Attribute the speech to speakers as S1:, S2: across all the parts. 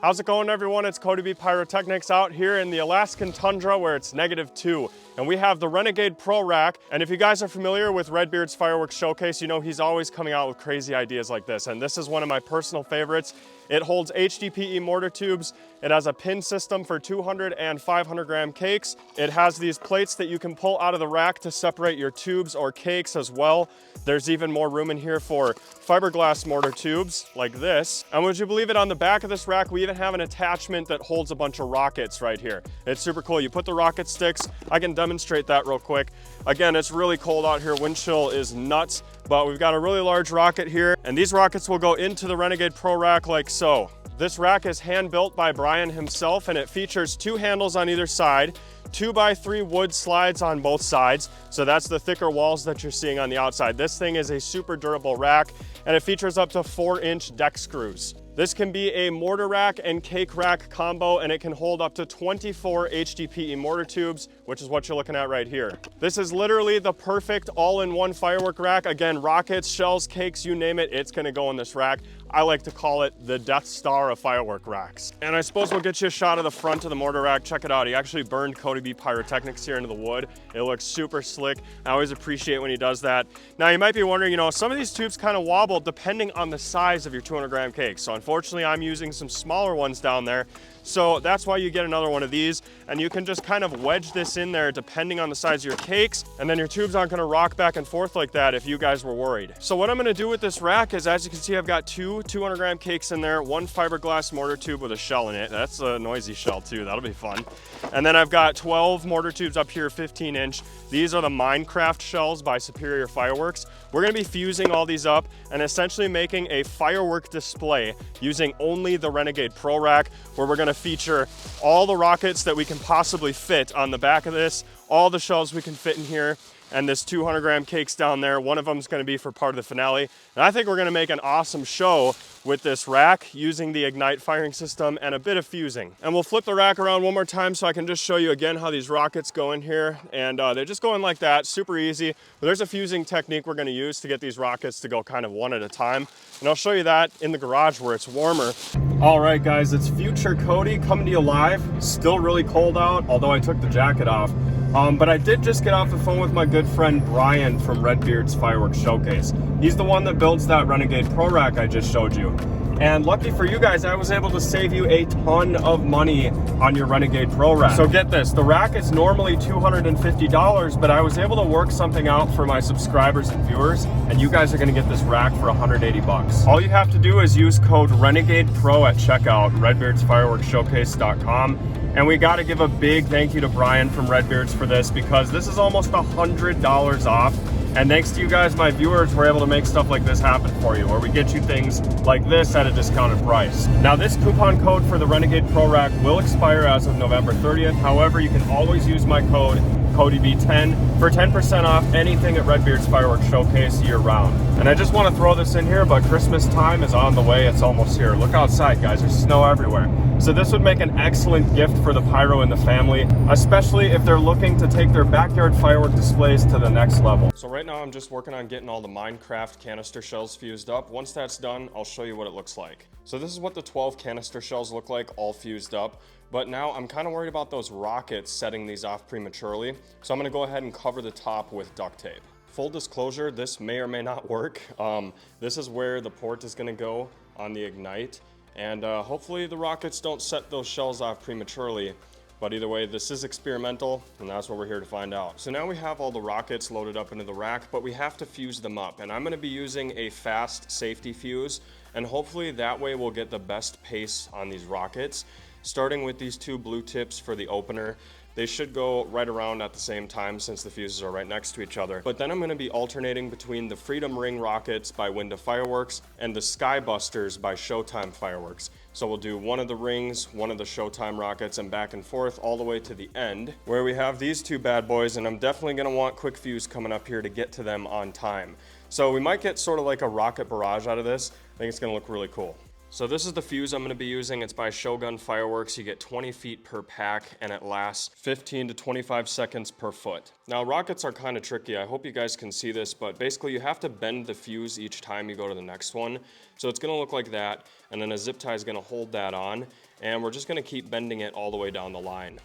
S1: How's it going, everyone? It's Cody B Pyrotechnics out here in the Alaskan tundra where it's -2. And we have the Renegade Pro Rack. And if you guys are familiar with Redbeard's Fireworks Showcase, you know he's always coming out with crazy ideas like this. And this is one of my personal favorites. It holds HDPE mortar tubes. It has a pin system for 200 and 500 gram cakes. It has these plates that you can pull out of the rack to separate your tubes or cakes as well. There's even more room in here for fiberglass mortar tubes like this. And would you believe it, on the back of this rack, we even have an attachment that holds a bunch of rockets right here. It's super cool. You put the rocket sticks. I can demonstrate that real quick. Again, it's really cold out here. Wind chill is nuts, but we've got a really large rocket here, and these rockets will go into the Renegade Pro Rack like so. This rack is hand built by Brian himself, and it features 2 handles on either side, 2x3 wood slides on both sides. So that's the thicker walls that you're seeing on the outside. This thing is a super durable rack, and it features up to 4-inch deck screws. This can be a mortar rack and cake rack combo, and it can hold up to 24 HDPE mortar tubes, which is what you're looking at right here. This is literally the perfect all-in-one firework rack. Again, rockets, shells, cakes, you name it, it's gonna go in this rack. I like to call it the Death Star of firework racks. And I suppose we'll get you a shot of the front of the mortar rack. Check it out. He actually burned Cody B Pyrotechnics here into the wood. It looks super slick. I always appreciate when he does that. Now you might be wondering, you know, some of these tubes kind of wobble depending on the size of your 200 gram cake. So unfortunately, I'm using some smaller ones down there. So that's why you get another one of these, and you can just kind of wedge this in there depending on the size of your cakes, and then your tubes aren't gonna rock back and forth like that if you guys were worried. So what I'm gonna do with this rack is, as you can see, I've got 2 200 gram cakes in there, 1 fiberglass mortar tube with a shell in it. That's a noisy shell too, that'll be fun. And then I've got 12 mortar tubes up here, 15-inch. These are the Minecraft shells by Superior Fireworks. We're gonna be fusing all these up and essentially making a firework display using only the Renegade Pro Rack, where we're gonna feature all the rockets that we can possibly fit on the back of this, all the shells we can fit in here, and this 200 gram cakes down there. One of them is going to be for part of the finale. And I think we're going to make an awesome show with this rack using the Ignite firing system and a bit of fusing. And we'll flip the rack around one more time so I can just show you again how these rockets go in here. And they're just going like that, super easy. But there's a fusing technique we're going to use to get these rockets to go kind of one at a time. And I'll show you that in the garage where it's warmer. All right, guys, it's Future Cody coming to you live. Still really cold out, although I took the jacket off. But I did just get off the phone with my good friend Brian from Redbeard's Fireworks Showcase. He's the one that builds that Renegade Pro Rack I just showed you. And lucky for you guys, I was able to save you a ton of money on your Renegade Pro Rack. So get this, the rack is normally $250, but I was able to work something out for my subscribers and viewers, and you guys are gonna get this rack for 180 bucks. All you have to do is use code Renegade Pro at checkout, redbeardsfireworksshowcase.com. And we got to give a big thank you to Brian from Redbeards for this, because this is almost $100 off. And thanks to you guys, my viewers, we're able to make stuff like this happen for you, where we get you things like this at a discounted price. Now, this coupon code for the Renegade Pro Rack will expire as of November 30th. However, you can always use my code CodyB10 for 10% off anything at Redbeard's Fireworks Showcase year round. And I just want to throw this in here, but Christmas time is on the way. It's almost here. Look outside, guys. There's snow everywhere. So this would make an excellent gift for the pyro in the family, especially if they're looking to take their backyard firework displays to the next level. So right now I'm just working on getting all the Minecraft canister shells fused up. Once that's done, I'll show you what it looks like. So this is what the 12 canister shells look like, all fused up. But now I'm kind of worried about those rockets setting these off prematurely. So I'm gonna go ahead and cover the top with duct tape. Full disclosure, this may or may not work. This is where the port is gonna go on the Ignite. And hopefully the rockets don't set those shells off prematurely. But either way, this is experimental, and that's what we're here to find out. So now we have all the rockets loaded up into the rack, but we have to fuse them up. And I'm gonna be using a fast safety fuse, and hopefully that way we'll get the best pace on these rockets. Starting with these 2 blue tips for the opener. They should go right around at the same time since the fuses are right next to each other. But then I'm gonna be alternating between the Freedom Ring rockets by Wind Fireworks and the Skybusters by Showtime Fireworks. So we'll do one of the rings, one of the Showtime rockets, and back and forth all the way to the end, where we have these 2 bad boys, and I'm definitely gonna want quick fuse coming up here to get to them on time. So we might get sort of like a rocket barrage out of this. I think it's gonna look really cool. So this is the fuse I'm going to be using. It's by Shogun Fireworks. You get 20 feet per pack, and it lasts 15 to 25 seconds per foot. Now, rockets are kind of tricky. I hope you guys can see this, but basically you have to bend the fuse each time you go to the next one. So it's going to look like that, and then a zip tie is going to hold that on. and we're just gonna keep bending it all the way down the line.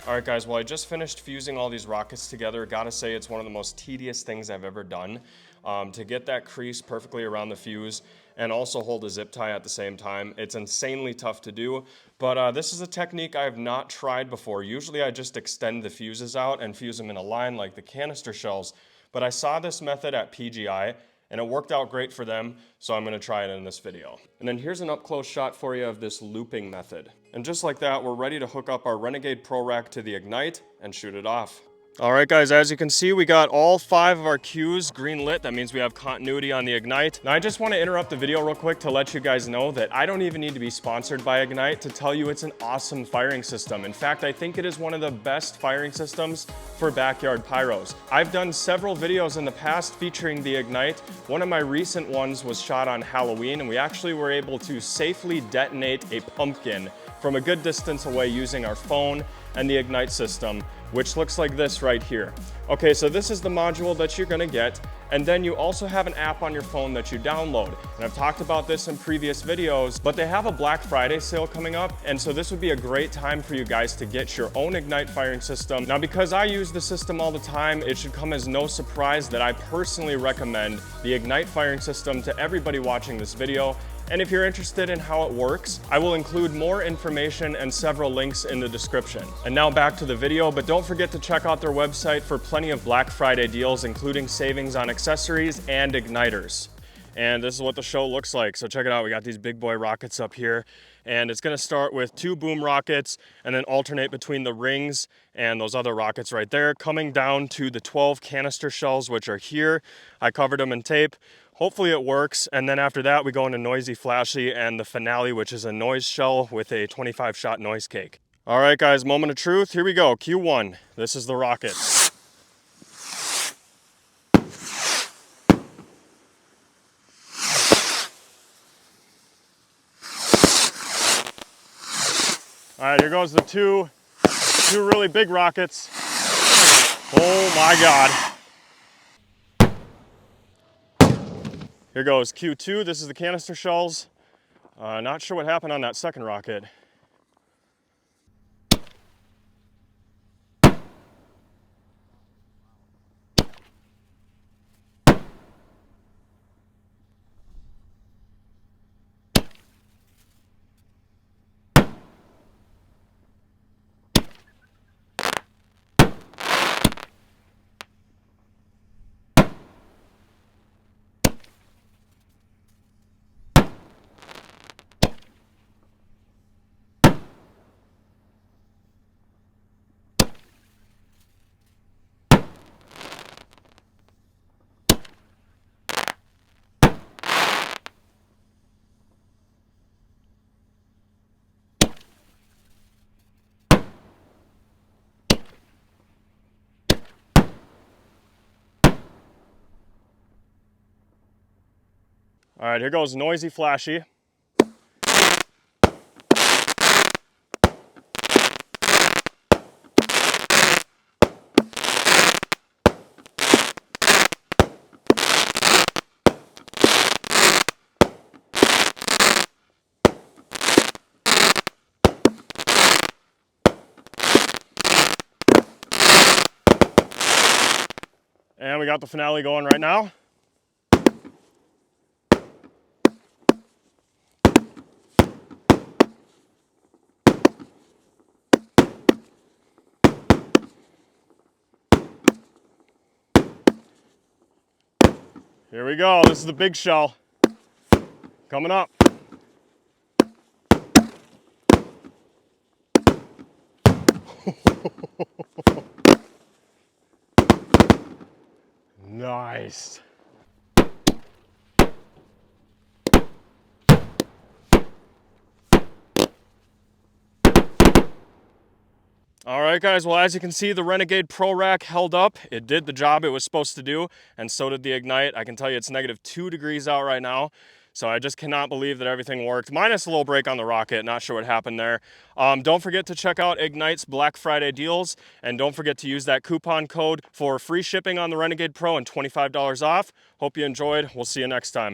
S1: All right, guys, well, I just finished fusing all these rockets together. Gotta say, it's one of the most tedious things I've ever done. To get that crease perfectly around the fuse and also hold a zip tie at the same time. It's insanely tough to do, but this is a technique I have not tried before. Usually I just extend the fuses out and fuse them in a line like the canister shells, but I saw this method at PGI, and it worked out great for them, so I'm gonna try it in this video. And then here's an up-close shot for you of this looping method. And just like that, we're ready to hook up our Renegade Pro Rack to the Ignite and shoot it off. All right, guys, as you can see, we got all 5 of our cues green lit. That means we have continuity on the Ignite. Now, I just want to interrupt the video real quick to let you guys know that I don't even need to be sponsored by Ignite to tell you it's an awesome firing system. In fact, I think it is one of the best firing systems for backyard pyros. I've done several videos in the past featuring the Ignite. One of my recent ones was shot on Halloween, and we actually were able to safely detonate a pumpkin from a good distance away using our phone and the Ignite system, which looks like this right here. Okay, so this is the module that you're gonna get, and then you also have an app on your phone that you download. And I've talked about this in previous videos, but they have a Black Friday sale coming up, and so this would be a great time for you guys to get your own Ignite firing system. Now, because I use the system all the time, it should come as no surprise that I personally recommend the Ignite firing system to everybody watching this video. And if you're interested in how it works, I will include more information and several links in the description. And now back to the video, but don't forget to check out their website for plenty of Black Friday deals, including savings on accessories and igniters. And this is what the show looks like. So check it out, we got these big boy rockets up here, and it's gonna start with 2 boom rockets and then alternate between the rings and those other rockets right there, coming down to the 12 canister shells, which are here. I covered them in tape. Hopefully it works, and then after that we go into Noisy Flashy and the finale, which is a noise shell with a 25 shot noise cake. All right, guys, moment of truth, here we go, Q1. This is the rocket. All right, here goes the two really big rockets. Oh my God. Here goes Q2, this is the canister shells. Not sure what happened on that second rocket. All right, here goes Noisy Flashy. And we got the finale going right now. Here we go, this is the big shell coming up. Nice. All right, guys, well, as you can see, the Renegade Pro Rack held up. It did the job it was supposed to do, and so did the Ignite. I can tell you it's -2 degrees out right now, so I just cannot believe that everything worked, minus a little break on the rocket. Not sure what happened there. Don't forget to check out Ignite's Black Friday deals, and don't forget to use that coupon code for free shipping on the Renegade Pro and $25 off. Hope you enjoyed. We'll see you next time.